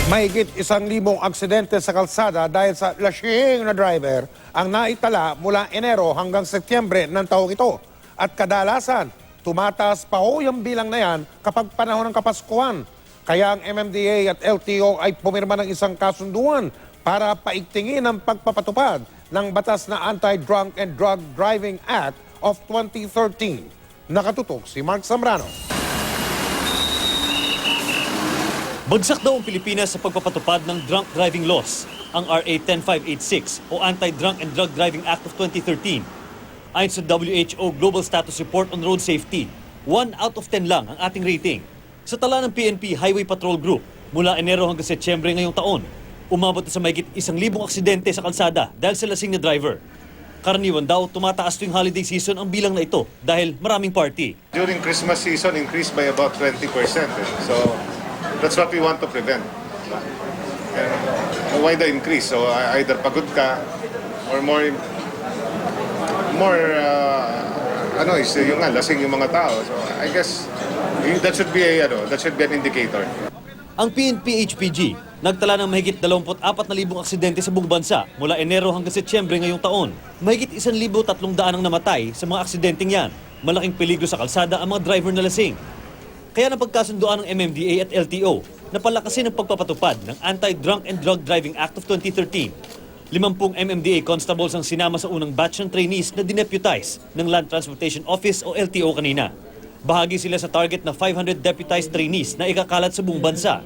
Mahigit 1,000 aksidente sa kalsada dahil sa lasing na driver ang naitala mula Enero hanggang Setyembre ng taong ito. At kadalasan, tumataas pa ho yung bilang na yan kapag panahon ng Kapaskuhan. Kaya ang MMDA at LTO ay pumirma ng isang kasunduan para paigtingin ang pagpapatupad ng batas na Anti-Drunk and Drug Driving Act of 2013. Nakatutok si Mark Zambrano. Bagsak daw ang Pilipinas sa pagpapatupad ng drunk driving laws, ang RA 10586 o Anti-Drunk and Drug Driving Act of 2013. Ayon sa WHO Global Status Report on Road Safety, 1 out of 10 lang ang ating rating. Sa tala ng PNP Highway Patrol Group, mula Enero hanggang Setyembre ngayong taon, umabot na sa mahigit 1,000 aksidente sa kalsada dahil sa lasing na driver. Karaniwan daw, tumataas tuwing holiday season ang bilang na ito dahil maraming party. During Christmas season, increased by about 20%. So, that's what we want to prevent. And why the increase? So either pagod ka or yung lasing yung mga tao. So I guess that should be an indicator. Ang PNP-HPG nagtala ng mahigit 24,000 aksidente sa buong bansa mula Enero hanggang Setyembre ngayong taon. Mahigit 1,300 ang namatay sa mga aksidenteng yan. Malaking peligro sa kalsada ang mga driver na lasing. Kaya napagkasunduan ng MMDA at LTO na palakasin ang pagpapatupad ng Anti-Drunk and Drug Driving Act of 2013. 50 MMDA constables ang sinama sa unang batch ng trainees na dineputize ng Land Transportation Office o LTO kanina. Bahagi sila sa target na 500 deputized trainees na ikakalat sa buong bansa.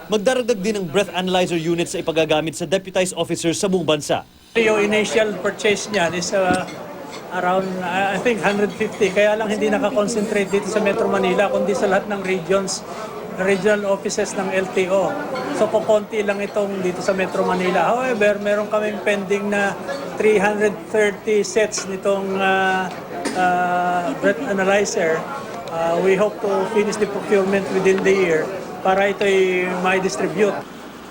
Magdaragdag din ng breath analyzer units sa ipagagamit sa deputized officers sa buong bansa. Yung initial purchase niyan is around, I think, 150. Kaya lang hindi nakakonsentrate dito sa Metro Manila, kundi sa lahat ng regional offices ng LTO. So, kukunti lang itong dito sa Metro Manila. However, meron kaming pending na 330 sets nitong breath analyzer. We hope to finish the procurement within the year para ito'y mai-distribute.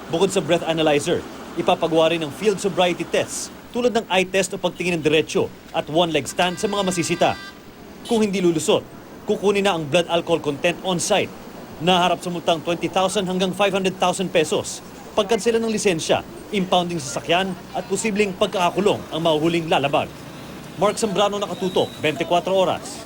Bukod sa breath analyzer, ipapagawa rin ng field sobriety tests tulad ng eye test o pagtingin ng diretsyo at one-leg stand sa mga masisita. Kung hindi lulusot, kukunin na ang blood alcohol content on-site. Naharap sa multang 20,000 hanggang 500,000 pesos. Pagkansela ng lisensya, impounding sasakyan at posibleng pagkakakulong ang mahuhuling lalabag. Mark Zambrano, Nakatutok, 24 Oras.